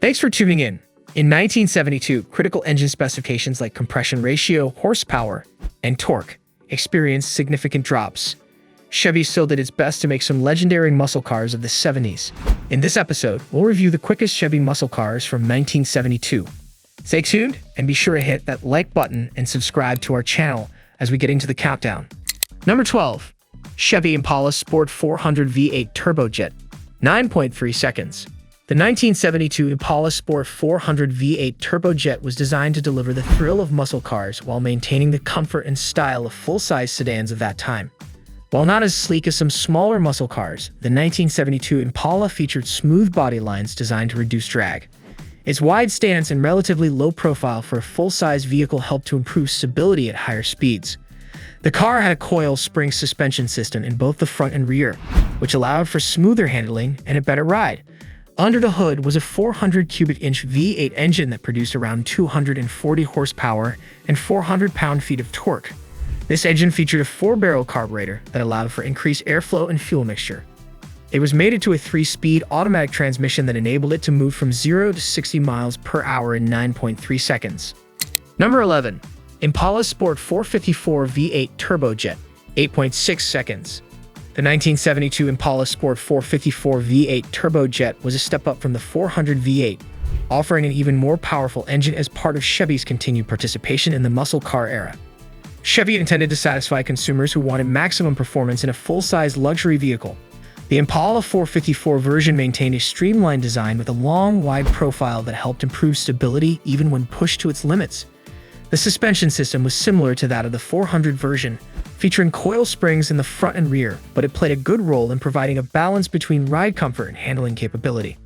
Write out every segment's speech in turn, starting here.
Thanks for tuning in. In 1972, critical engine specifications like compression ratio, horsepower, and torque experienced significant drops. Chevy still did its best to make some legendary muscle cars of the 70s. In this episode, we'll review the quickest Chevy muscle cars from 1972. Stay tuned and be sure to hit that like button and subscribe to our channel as we get into the countdown. Number 12. Chevy Impala Sport 400 V8 Turbojet, 9.3 seconds. The 1972 Impala Sport 400 V8 Turbojet was designed to deliver the thrill of muscle cars while maintaining the comfort and style of full-size sedans of that time. While not as sleek as some smaller muscle cars, the 1972 Impala featured smooth body lines designed to reduce drag. Its wide stance and relatively low profile for a full-size vehicle helped to improve stability at higher speeds. The car had a coil spring suspension system in both the front and rear, which allowed for smoother handling and a better ride. Under the hood was a 400 cubic inch V8 engine that produced around 240 horsepower and 400 pound-feet of torque. This engine featured a 4-barrel carburetor that allowed for increased airflow and fuel mixture. It was mated to a 3-speed automatic transmission that enabled it to move from 0 to 60 miles per hour in 9.3 seconds. Number 11. Impala Sport 454 V8 Turbojet, 8.6 seconds. The 1972 Impala Sport 454 V8 Turbojet was a step up from the 400 V8, offering an even more powerful engine as part of Chevy's continued participation in the muscle car era. Chevy intended to satisfy consumers who wanted maximum performance in a full-size luxury vehicle. The Impala 454 version maintained a streamlined design with a long, wide profile that helped improve stability even when pushed to its limits. The suspension system was similar to that of the 400 version, featuring coil springs in the front and rear, but it played a good role in providing a balance between ride comfort and handling capability.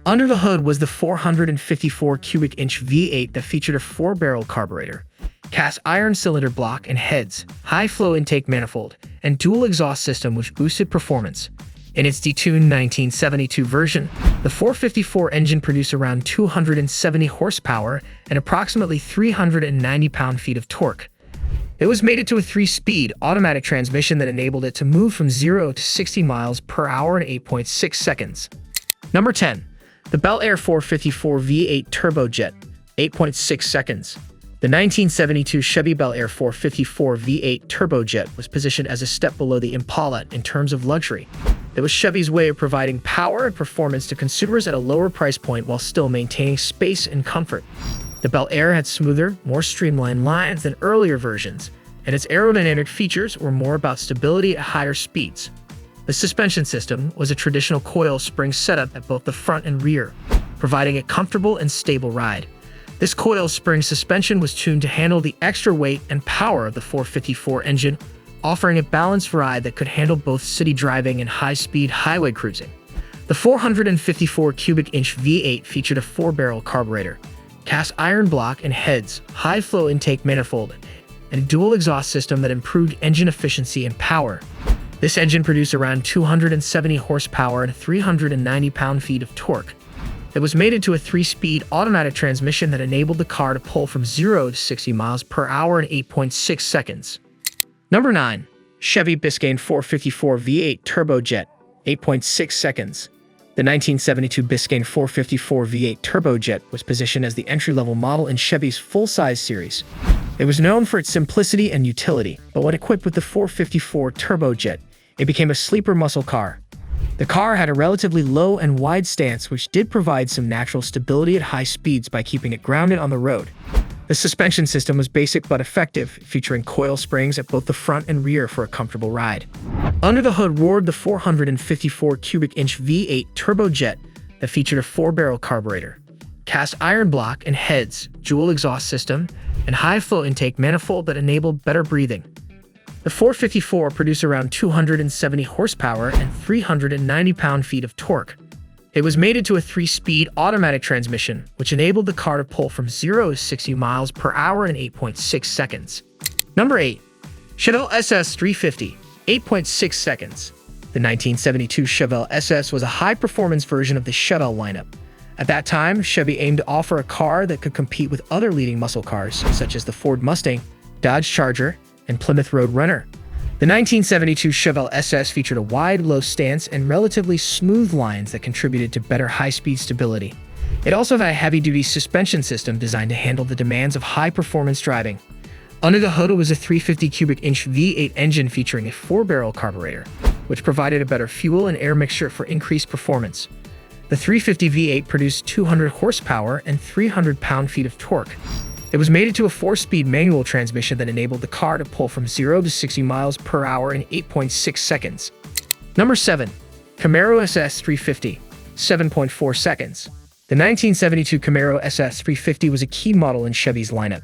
Under the hood was the 454 cubic inch V8 that featured a 4-barrel carburetor, cast iron cylinder block and heads, high-flow intake manifold, and dual exhaust system which boosted performance. In its detuned 1972 version, the 454 engine produced around 270 horsepower and approximately 390 pound-feet of torque. It was mated to a 3-speed automatic transmission that enabled it to move from 0 to 60 miles per hour in 8.6 seconds. Number 10. The Bel Air 454 V8 Turbojet, 8.6 seconds. The 1972 Chevy Bel Air 454 V8 Turbojet was positioned as a step below the Impala in terms of luxury. It was Chevy's way of providing power and performance to consumers at a lower price point while still maintaining space and comfort. The Bel Air had smoother, more streamlined lines than earlier versions, and its aerodynamic features were more about stability at higher speeds. The suspension system was a traditional coil spring setup at both the front and rear, providing a comfortable and stable ride. This coil spring suspension was tuned to handle the extra weight and power of the 454 engine, offering a balanced ride that could handle both city driving and high-speed highway cruising. The 454 cubic inch V8 featured a 4-barrel carburetor, cast iron block and heads, high-flow intake manifold, and a dual exhaust system that improved engine efficiency and power. This engine produced around 270 horsepower and 390 pound-feet of torque. It was mated to a 3-speed automatic transmission that enabled the car to pull from 0 to 60 miles per hour in 8.6 seconds. Number 9. Chevy Biscan 454 V8 Turbojet, 8.6 seconds. The 1972 Biscan 454 V8 Turbojet was positioned as the entry-level model in Chevy's full-size series. It was known for its simplicity and utility, but when equipped with the 454 Turbojet, it became a sleeper muscle car. The car had a relatively low and wide stance which did provide some natural stability at high speeds by keeping it grounded on the road. The suspension system was basic but effective, featuring coil springs at both the front and rear for a comfortable ride. Under the hood roared the 454 cubic inch V8 Turbojet that featured a 4-barrel carburetor, cast iron block and heads, dual exhaust system, and high-flow intake manifold that enabled better breathing. The 454 produced around 270 horsepower and 390 pound-feet of torque. It was mated to a 3-speed automatic transmission, which enabled the car to pull from 0 to 60 miles per hour in 8.6 seconds. Number 8. Chevelle SS350, 8.6 seconds. The 1972 Chevelle SS was a high-performance version of the Chevelle lineup. At that time, Chevy aimed to offer a car that could compete with other leading muscle cars, such as the Ford Mustang, Dodge Charger, and Plymouth Roadrunner. The 1972 Chevelle SS featured a wide, low stance and relatively smooth lines that contributed to better high-speed stability. It also had a heavy-duty suspension system designed to handle the demands of high-performance driving. Under the hood was a 350 cubic inch V8 engine featuring a 4-barrel carburetor, which provided a better fuel and air mixture for increased performance. The 350 V8 produced 200 horsepower and 300 pound-feet of torque. It was mated to a 4-speed manual transmission that enabled the car to pull from 0 to 60 miles per hour in 8.6 seconds. Number 7. Camaro SS350, 7.4 seconds. The 1972 Camaro SS350 was a key model in Chevy's lineup.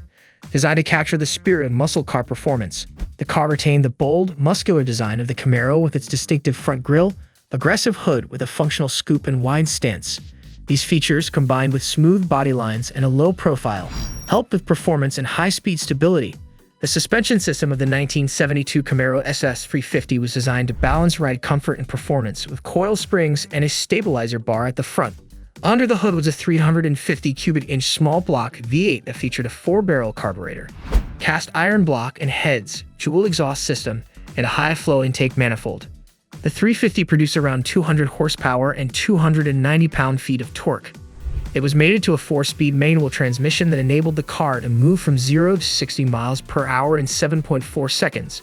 Designed to capture the spirit of muscle car performance, the car retained the bold, muscular design of the Camaro with its distinctive front grille, aggressive hood with a functional scoop and wide stance. These features, combined with smooth body lines and a low profile, helped with performance and high-speed stability. The suspension system of the 1972 Camaro SS350 was designed to balance ride comfort and performance with coil springs and a stabilizer bar at the front. Under the hood was a 350 cubic inch small block V8 that featured a 4-barrel carburetor, cast iron block and heads, dual exhaust system, and a high-flow intake manifold. The 350 produced around 200 horsepower and 290 pound-feet of torque. It was mated to a 4-speed manual transmission that enabled the car to move from 0 to 60 miles per hour in 7.4 seconds.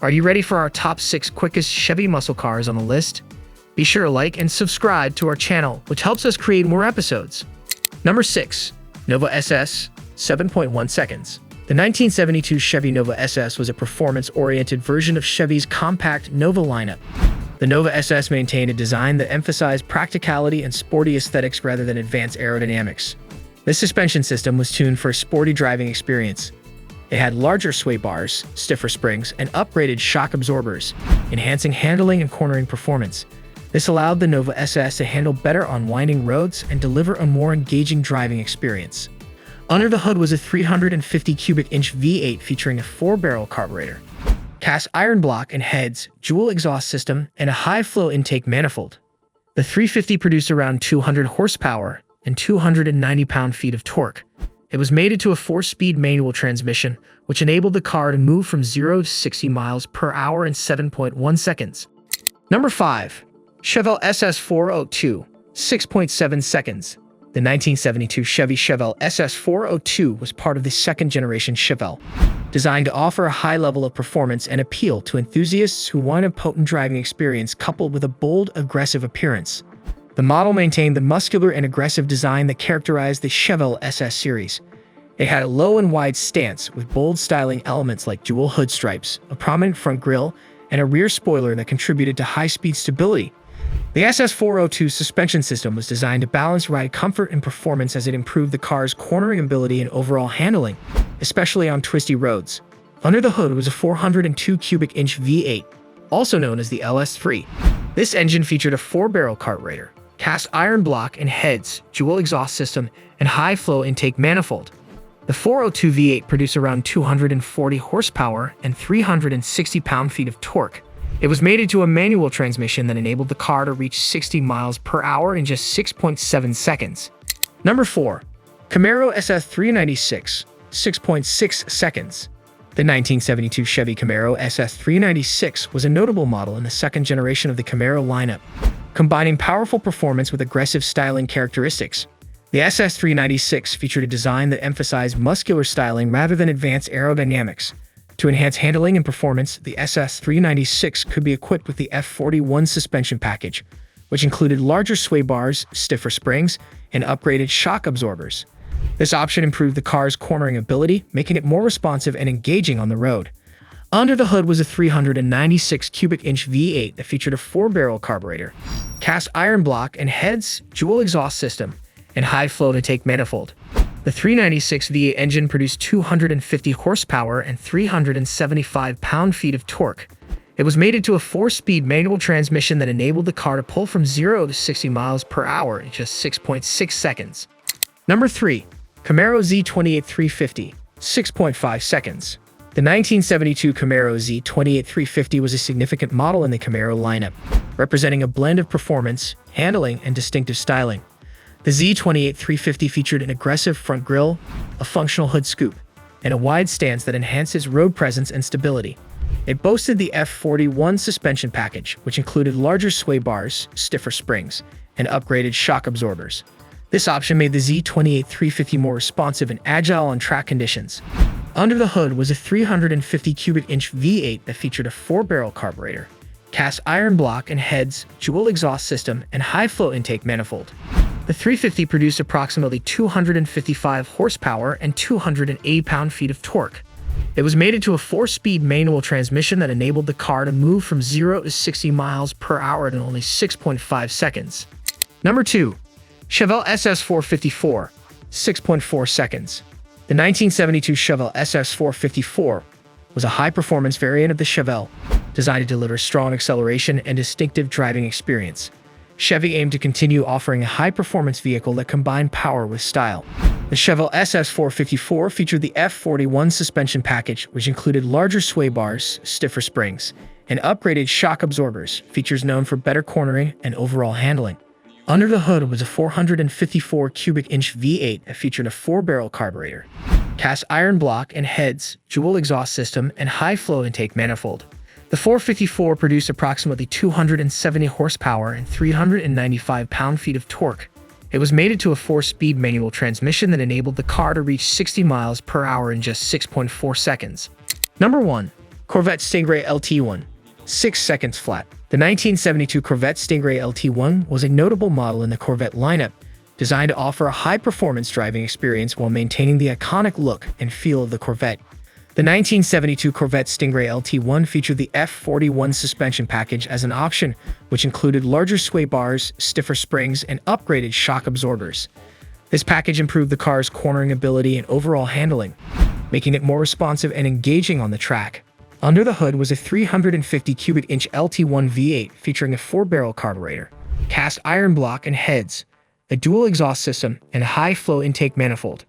Are you ready for our top 6 quickest Chevy muscle cars on the list? Be sure to like and subscribe to our channel, which helps us create more episodes. Number 6. Nova SS, 7.1 seconds. The 1972 Chevy Nova SS was a performance-oriented version of Chevy's compact Nova lineup. The Nova SS maintained a design that emphasized practicality and sporty aesthetics rather than advanced aerodynamics. This suspension system was tuned for a sporty driving experience. It had larger sway bars, stiffer springs, and upgraded shock absorbers, enhancing handling and cornering performance. This allowed the Nova SS to handle better on winding roads and deliver a more engaging driving experience. Under the hood was a 350 cubic inch V8 featuring a 4-barrel carburetor, cast iron block and heads, dual exhaust system, and a high-flow intake manifold. The 350 produced around 200 horsepower and 290 pound-feet of torque. It was mated to a 4-speed manual transmission, which enabled the car to move from 0 to 60 miles per hour in 7.1 seconds. Number 5. Chevelle SS402, 6.7 seconds. The 1972 Chevy Chevelle SS402 was part of the second-generation Chevelle, designed to offer a high level of performance and appeal to enthusiasts who want a potent driving experience coupled with a bold, aggressive appearance. The model maintained the muscular and aggressive design that characterized the Chevelle SS series. It had a low and wide stance with bold styling elements like dual hood stripes, a prominent front grille, and a rear spoiler that contributed to high-speed stability. The SS402 suspension system was designed to balance ride comfort and performance as it improved the car's cornering ability and overall handling, especially on twisty roads. Under the hood was a 402 cubic inch V8, also known as the LS3. This engine featured a 4-barrel carburetor, cast iron block and heads, dual exhaust system, and high-flow intake manifold. The 402 V8 produced around 240 horsepower and 360 pound-feet of torque. It was mated to a manual transmission that enabled the car to reach 60 miles per hour in just 6.7 seconds. Number 4. Camaro SS350, 6.6 seconds. The 1972 Chevy Camaro SS350 was a notable model in the second generation of the Camaro lineup, combining powerful performance with aggressive styling characteristics. The SS350 featured a design that emphasized muscular styling rather than advanced aerodynamics. To enhance handling and performance, the SS350 could be equipped with the F41 suspension package, which included larger sway bars, stiffer springs, and upgraded shock absorbers. This option improved the car's cornering ability, making it more responsive and engaging on the road. Under the hood was a 396 cubic inch V8 that featured a 4-barrel carburetor, cast iron block and heads, dual exhaust system, and high-flow intake manifold. The 396 V8 engine produced 250 horsepower and 375 pound-feet of torque. It was mated to a 4-speed manual transmission that enabled the car to pull from 0 to 60 miles per hour in just 6.6 seconds. Number 3. Camaro Z28 350, 6.5 seconds. The 1972 Camaro Z28 350 was a significant model in the Camaro lineup, representing a blend of performance, handling, and distinctive styling. The Z28 350 featured an aggressive front grille, a functional hood scoop, and a wide stance that enhances road presence and stability. It boasted the F41 suspension package, which included larger sway bars, stiffer springs, and upgraded shock absorbers. This option made the Z28 350 more responsive and agile on track conditions. Under the hood was a 350 cubic inch V8 that featured a 4-barrel carburetor, cast iron block and heads, dual exhaust system, and high-flow intake manifold. The 350 produced approximately 255 horsepower and 280 pound-feet of torque. It was mated to a 4-speed manual transmission that enabled the car to move from 0 to 60 miles per hour in only 6.5 seconds. Number 2. Chevelle SS350, 6.4 seconds. The 1972 Chevelle SS350 was a high-performance variant of the Chevelle, designed to deliver strong acceleration and distinctive driving experience. Chevy aimed to continue offering a high-performance vehicle that combined power with style. The Chevelle SS350 featured the F41 suspension package, which included larger sway bars, stiffer springs, and upgraded shock absorbers, features known for better cornering and overall handling. Under the hood was a 454 cubic inch V8 that featured a 4-barrel carburetor, cast iron block and heads, dual exhaust system, and high-flow intake manifold. The 454 produced approximately 270 horsepower and 395 pound-feet of torque. It was mated to a 4-speed manual transmission that enabled the car to reach 60 miles per hour in just 6.4 seconds. Number 1. Corvette Stingray LT1, 6 seconds flat. The 1972 Corvette Stingray LT1 was a notable model in the Corvette lineup, designed to offer a high-performance driving experience while maintaining the iconic look and feel of the Corvette. The 1972 Corvette Stingray LT1 featured the F41 suspension package as an option, which included larger sway bars, stiffer springs, and upgraded shock absorbers. This package improved the car's cornering ability and overall handling, making it more responsive and engaging on the track. Under the hood was a 350 cubic inch LT1 V8 featuring a 4-barrel carburetor, cast iron block and heads, a dual exhaust system, and a high-flow intake manifold.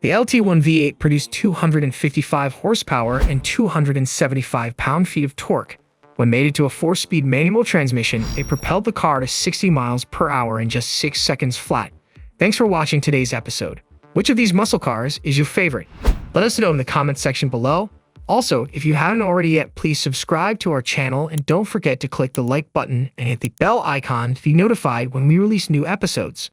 The LT1 V8 produced 255 horsepower and 275 pound-feet of torque. When mated to a 4-speed manual transmission, it propelled the car to 60 miles per hour in just 6 seconds flat. Thanks for watching today's episode. Which of these muscle cars is your favorite? Let us know in the comments section below. Also, if you haven't already yet, please subscribe to our channel and don't forget to click the like button and hit the bell icon to be notified when we release new episodes.